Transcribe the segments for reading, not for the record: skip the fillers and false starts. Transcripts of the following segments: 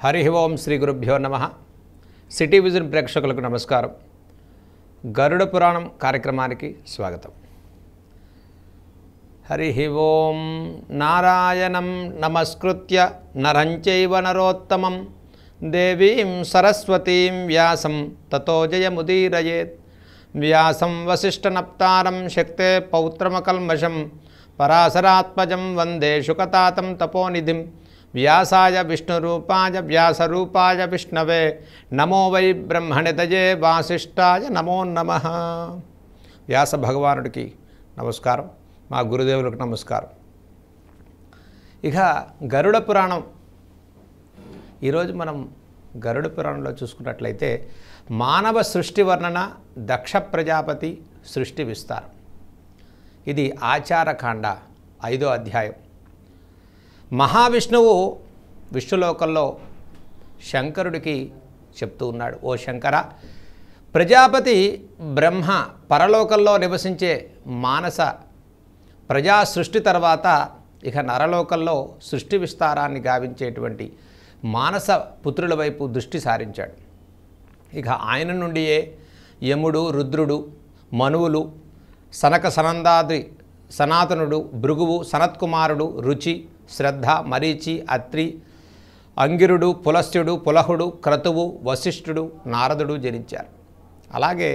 హరి ఓం శ్రీ గురుభ్యో నమః. City vision ప్రేక్షకులకు నమస్కారం. గరుడ పురాణం కార్యక్రమానికి స్వాగతం. హరి ఓం. నారాయణం నమస్కృత్య నరం చైవ నరోత్తమం దేవీం సరస్వతీం వ్యాసం తతో జయముదీరయేత్. వ్యాసం వసిష్ఠనప్తారం శక్తే పౌత్రమకల్మషం పరాశరాత్మజం వందే శుకతాతం తపోనిధిం. వ్యాసాయ విష్ణురూపాయ వ్యాసరూపాయ విష్ణవే నమో వై బ్రహ్మణితయే వాసిష్ఠాయ నమో నమః. వ్యాస భగవానుడికి నమస్కారం, మా గురుదేవులకు నమస్కారం. ఇక గరుడ పురాణం, ఈరోజు మనం గరుడ పురాణంలో చూసుకున్నట్లయితే మానవ సృష్టి వర్ణన, దక్ష ప్రజాపతి సృష్టి విస్తారం. ఇది ఆచారకాండ 5వ అధ్యాయం. మహావిష్ణువు విష్ణులోకంలో శంకరుడికి చెప్తూ ఉన్నాడు, ఓ శంకర, ప్రజాపతి బ్రహ్మ పరలోకంలో నివసించే మానస ప్రజా సృష్టి తర్వాత ఇక నరలోకంలో సృష్టి విస్తారాన్ని గావించేటువంటి మానస పుత్రుల వైపు దృష్టి సారించాడు. ఇక ఆయన నుండియే యముడు, రుద్రుడు, మనువులు, సనక సనందాది, సనాతనుడు, భృగువు, సనత్కుమారుడు, రుచి, శ్రద్ధ, మరీచి, అత్రి, అంగిరుడు, పులస్త్యుడు, పులహుడు, క్రతువు, వశిష్ఠుడు, నారదుడు జనించారు. అలాగే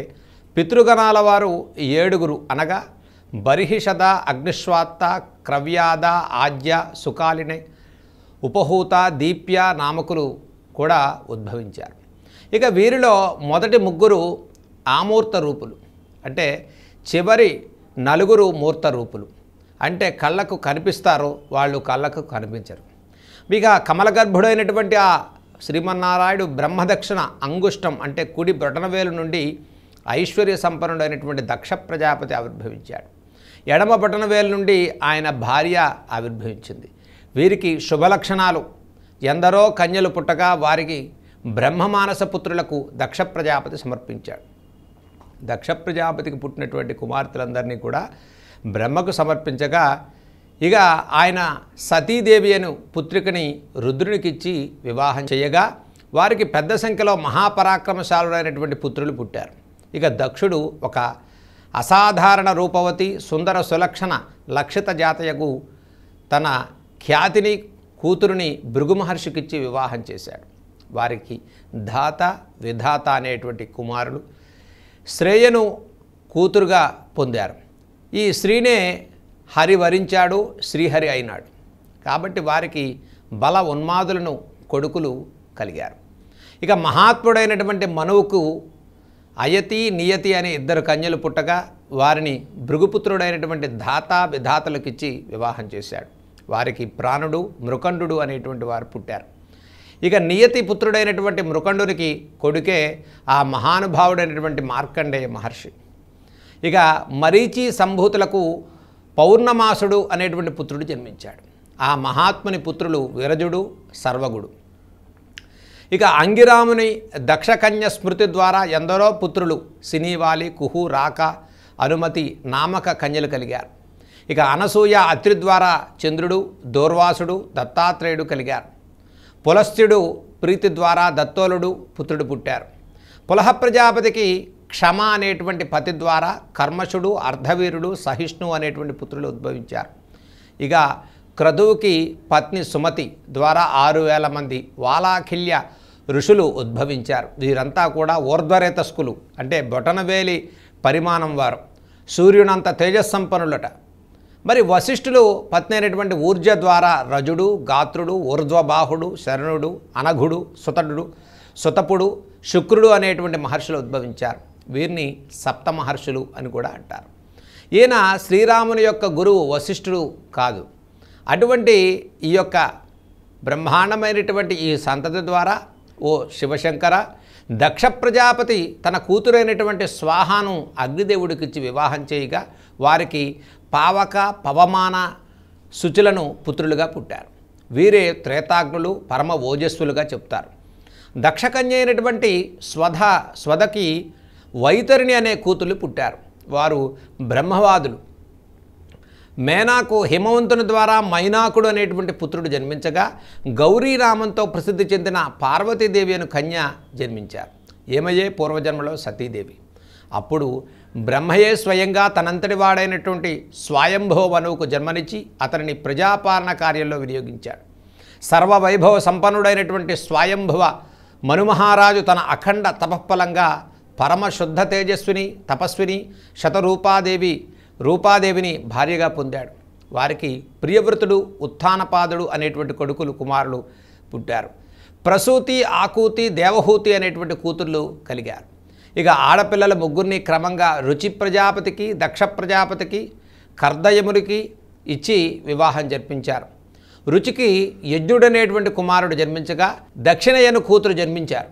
పితృగణాల వారు 7 అనగా బర్హిషద, అగ్నిశ్వాత్త, క్రవ్యాద, ఆద్య, సుకాలిని, ఉపహూత, దీప్య నామకులు కూడా ఉద్భవించారు. ఇక వీరిలో మొదటి 3 ఆమూర్త రూపులు, అంటే చివరి 4 మూర్త రూపులు. అంటే కళ్ళకు కనిపిస్తారు, వాళ్ళు కళ్ళకు కనిపించరు. ఇక కమలగర్భుడైనటువంటి ఆ శ్రీమన్నారాయణుడు బ్రహ్మదక్షిణ అంగుష్టం అంటే కుడి బ్రొటనవేలు నుండి ఐశ్వర్య సంపన్నుడైనటువంటి దక్ష ప్రజాపతి ఆవిర్భవించాడు. ఎడమ బొటనవేలు నుండి ఆయన భార్య ఆవిర్భవించింది. వీరికి శుభలక్షణాలు. ఎందరో కన్యలు పుట్టగా వారికి బ్రహ్మమానస పుత్రులకు దక్ష ప్రజాపతి సమర్పించాడు. దక్ష ప్రజాపతికి పుట్టినటువంటి కుమార్తెలందరినీ కూడా బ్రహ్మకు సమర్పించగా ఇక ఆయన సతీదేవి అను పుత్రికని రుద్రునికిచ్చి వివాహం చేయగా వారికి పెద్ద సంఖ్యలో మహాపరాక్రమశాలుడైనటువంటి పుత్రులు పుట్టారు. ఇక దక్షుడు ఒక అసాధారణ రూపవతి, సుందర సులక్షణ లక్షిత జాతయకు తన ఖ్యాతిని కూతురుని భృగు మహర్షికిచ్చి వివాహం చేశాడు. వారికి ధాత, విధాత అనేటువంటి కుమారులు శ్రేయను కూతురుగా పొందారు. ఈ శ్రీనే హరి వరించాడు, శ్రీహరి అయినాడు. కాబట్టి వారికి బల ఉన్మాదులను కొడుకులు కలిగారు. ఇక మహాత్ముడైనటువంటి మనువుకు అయతి, నియతి అనే 2 కన్యలు పుట్టగా వారిని భృగుపుత్రుడైనటువంటి ధాత, విధాతలకిచ్చి వివాహం చేశాడు. వారికి ప్రాణుడు, మృకండు అనేటువంటి వారు పుట్టారు. ఇక నియతి పుత్రుడైనటువంటి మృకండునికి కొడుకే ఆ మహానుభావుడైనటువంటి మార్కండేయ మహర్షి. ఇక మరీచి సంభూతులకు పౌర్ణమాసుడు అనేటువంటి పుత్రుడు జన్మించాడు. ఆ మహాత్ముని పుత్రులు విరజుడు, సర్వగుడు. ఇక అంగిరాముని దక్షకన్య స్మృతి ద్వారా ఎందరో పుత్రులు సినీవాలి, కుహు, రాక, అనుమతి నామక కన్యలు కలిగారు. ఇక అనసూయ, అత్రి ద్వారా చంద్రుడు, దూర్వాసుడు, దత్తాత్రేయుడు కలిగారు. పులస్త్యుడు ప్రీతి ద్వారా దత్తోలుడు పుత్రుడు పుట్టారు. పులహ ప్రజాపతికి క్షమ అనేటువంటి పతి ద్వారా కర్మశుడు, అర్ధవీరుడు, సహిష్ణు అనేటువంటి పుత్రులు ఉద్భవించారు. ఇక క్రతువుకి పత్ని సుమతి ద్వారా 6000 మంది వాలాఖిల్య ఋషులు ఉద్భవించారు. వీరంతా కూడా ఊర్ధ్వరేతస్కులు, అంటే బొటనవేలి పరిమాణం వారు, సూర్యునంత తేజస్సంపన్నులట. మరి వశిష్ఠులు పత్ని అయినటువంటి ఊర్జ ద్వారా రజుడు, గాత్రుడు, ఊర్ధ్వబాహుడు, శరణుడు, అనఘుడు, సుతపుడు, శుక్రుడు అనేటువంటి మహర్షులు ఉద్భవించారు. వీరిని సప్త మహర్షులు అని కూడా అంటారు. ఈయన శ్రీరాముని యొక్క గురువు వశిష్ఠుడు కాదు. అటువంటి ఈ యొక్క బ్రహ్మాండమైనటువంటి ఈ సంతతి ద్వారా ఓ శివశంకర, దక్ష ప్రజాపతి తన కూతురైనటువంటి స్వాహాను అగ్నిదేవుడికిచ్చి వివాహం చేయగా వారికి పావక, పవమాన శుచులను పుత్రులుగా పుట్టారు. వీరే త్రేతాగ్నులు, పరమ ఓజస్సులుగా చెప్తారు. దక్షకన్య అయినటువంటి స్వధకి వైతరిణి అనే కూతుళ్ళు పుట్టారు. వారు బ్రహ్మవాదులు. మేనాకు హిమవంతుని ద్వారా మైనాకుడు అనేటువంటి పుత్రుడు జన్మించగా గౌరీ నామంతో ప్రసిద్ధి చెందిన పార్వతీదేవి అను కన్య జన్మించారు. ఏమయ్యే పూర్వజన్మలో సతీదేవి. అప్పుడు బ్రహ్మయే స్వయంగా తనంతటి వాడైనటువంటి స్వయంభవ మనువుకు జన్మనిచ్చి అతనిని ప్రజాపాలన కార్యంలో వినియోగించాడు. సర్వవైభవ సంపన్నుడైనటువంటి స్వయంభవ మనుమహారాజు తన అఖండ తపఃఫలంగా పరమశుద్ధ తేజస్విని తపస్విని రూపాదేవిని భార్యగా పొందాడు. వారికి ప్రియవ్రతుడు ఉత్థానపాదుడు అనేటువంటి కొడుకులు కుమారులు పుట్టారు. ప్రసూతి, ఆకూతి, దేవహూతి అనేటువంటి కూతుర్లు కలిగారు. ఇక ఆడపిల్లల ముగ్గురిని క్రమంగా రుచి ప్రజాపతికి, దక్ష ప్రజాపతికి, కర్దయమునికి ఇచ్చి వివాహం జరిపించారు. రుచికి యజ్ఞుడనేటువంటి కుమారుడు జన్మించగా దక్షిణయను కూతురు జన్మించారు.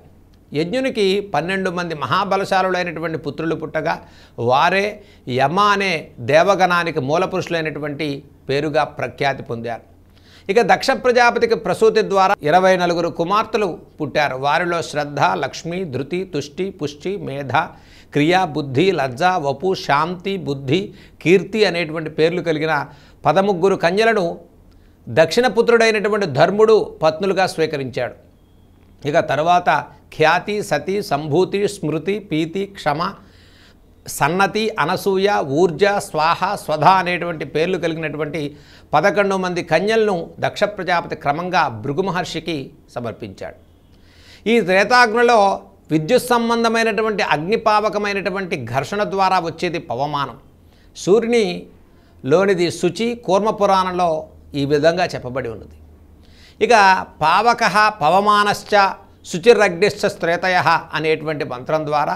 యజ్ఞునికి 12 మంది మహాబలశాలులైనటువంటి పుత్రులు పుట్టగా వారే యమ అనే దేవగణానికి మూలపురుషులైనటువంటి పేరుగా ప్రఖ్యాతి పొందారు. ఇక దక్ష ప్రజాపతికి ప్రసూతి ద్వారా 24 కుమార్తెలు పుట్టారు. వారిలో శ్రద్ధ, లక్ష్మి, ధృతి, తుష్టి, పుష్టి, మేధ, క్రియ, బుద్ధి, లజ్జ, వపు, శాంతి, బుద్ధి, కీర్తి అనేటువంటి పేర్లు కలిగిన 13 కన్యలను దక్షిణపుత్రుడైనటువంటి ధర్ముడు పత్నులుగా స్వీకరించాడు. ఇక తర్వాత ఖ్యాతి, సతి, సంభూతి, స్మృతి, పీతి, క్షమ, సన్నతి, అనసూయ, ఊర్జ, స్వాహ, స్వధ అనేటువంటి పేర్లు కలిగినటువంటి 11 మంది కన్యలను దక్ష ప్రజాపతి క్రమంగా భృగు మహర్షికి సమర్పించాడు. ఈ త్రేతాగ్నిలో విద్యుత్ సంబంధమైనటువంటి అగ్నిపావకమైనటువంటి ఘర్షణ ద్వారా వచ్చేది పవమానం. సూర్యునిలోనిది శుచి కూర్మ పురాణంలో ఈ విధంగా చెప్పబడి ఉన్నది. ఇక పావక పవమానశ్చ శుచిరగ్నిశ్చ శ్రేతయ అనేటువంటి మంత్రం ద్వారా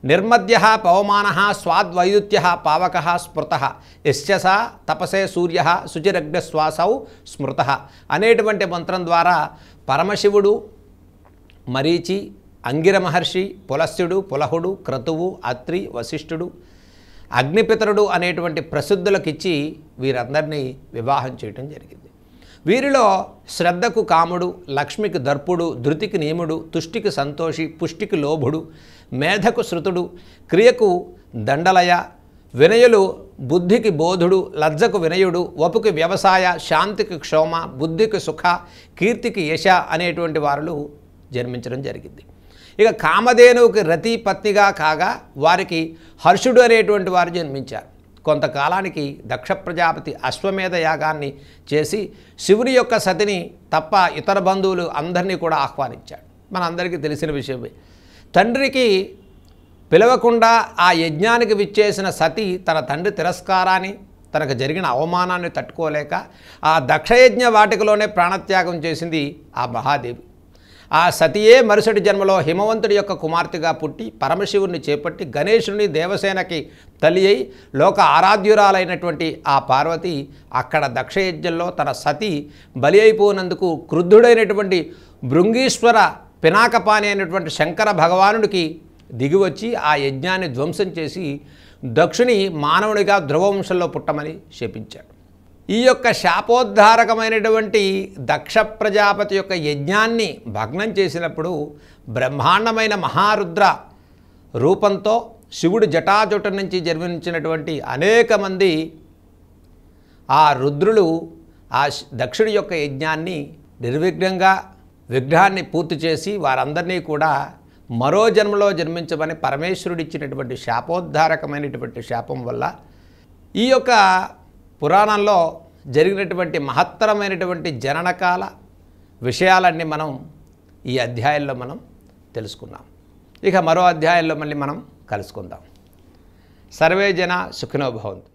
నిర్మద్య పవమాన స్వాద్వైదుత్య పావక స్మృత యస్య తపసే సూర్య శుచిరగ్నిశ్వాసౌ స్మృత అనేటువంటి మంత్రం ద్వారా పరమశివుడు, మరీచి, అంగిర మహర్షి, పులస్త్యుడు, పులహుడు, క్రతువు, అత్రి, వశిష్ఠుడు, అగ్నిపితరుడు అనేటువంటి ప్రసిద్ధులకిచ్చి వీరందరినీ వివాహం చేయటం జరిగింది. వీరిలో శ్రద్ధకు కాముడు, లక్ష్మికి దర్పుడు, ధృతికి నియముడు, తుష్టికి సంతోషి, పుష్టికి లోభుడు, మేధకు శృతుడు, క్రియకు దండలయ, వినయులు బుద్ధికి బోధుడు, లజ్జకు వినయుడు, వపుకి వ్యవసాయ, శాంతికి క్షోమ, బుద్ధికి సుఖ, కీర్తికి యశ అనేటువంటి వారు జన్మించడం జరిగింది. ఇక కామధేనువుకి రతి పత్నిగా కాగా వారికి హర్షుడు అనేటువంటి వారు జన్మించారు. కొంతకాలానికి దక్ష ప్రజాపతి అశ్వమేధ యాగాన్ని చేసి శివుని యొక్క సతిని తప్ప ఇతర బంధువులు అందరినీ కూడా ఆహ్వానించాడు. మనందరికీ తెలిసిన విషయమే. తండ్రికి పిలవకుండా ఆ యజ్ఞానికి విచ్చేసిన సతి తన తండ్రి తిరస్కారాన్ని, తనకు జరిగిన అవమానాన్ని తట్టుకోలేక ఆ దక్షయజ్ఞ వాటికలోనే ప్రాణత్యాగం చేసింది ఆ మహాదేవి. ఆ సతియే మరుసటి జన్మలో హిమవంతుడి యొక్క కుమార్తెగా పుట్టి పరమశివుని చేపట్టి గణేశుని దేవసేనకి తల్లి అయి లోక ఆరాధ్యురాలైనటువంటి ఆ పార్వతి అక్కడ దక్షయజ్ఞంలో తన సతి బలి అయిపోయినందుకు క్రుద్ధుడైనటువంటి భృంగీశ్వర పినాకపాణి అయినటువంటి శంకర భగవానుడికి దిగివచ్చి ఆ యజ్ఞాన్ని ధ్వంసం చేసి దక్షుని మానవునిగా ధ్రువవంశంలో పుట్టమని శపించాడు. ఈ యొక్క శాపోద్ధారకమైనటువంటి దక్ష ప్రజాపతి యొక్క యజ్ఞాన్ని భగ్నం చేసినప్పుడు బ్రహ్మాండమైన మహారుద్ర రూపంతో శివుడు జటాజుట నుంచి జన్మించినటువంటి అనేక మంది ఆ రుద్రులు ఆ దక్షుడి యొక్క యజ్ఞాన్ని నిర్విఘ్నంగా విగ్రహాన్ని పూర్తి చేసి వారందరినీ కూడా మరో జన్మలో జన్మించమని పరమేశ్వరుడు ఇచ్చినటువంటి శాపోద్ధారకమైనటువంటి శాపం వల్ల ఈ యొక్క పురాణంలో జరిగినటువంటి మహత్తరమైనటువంటి జననకాల విషయాలన్నీ మనం ఈ అధ్యాయంలో మనం తెలుసుకున్నాం. ఇక మరో అధ్యాయంలో మళ్ళీ మనం కలుసుకుందాం. సర్వే జన సుఖినో భవంతు.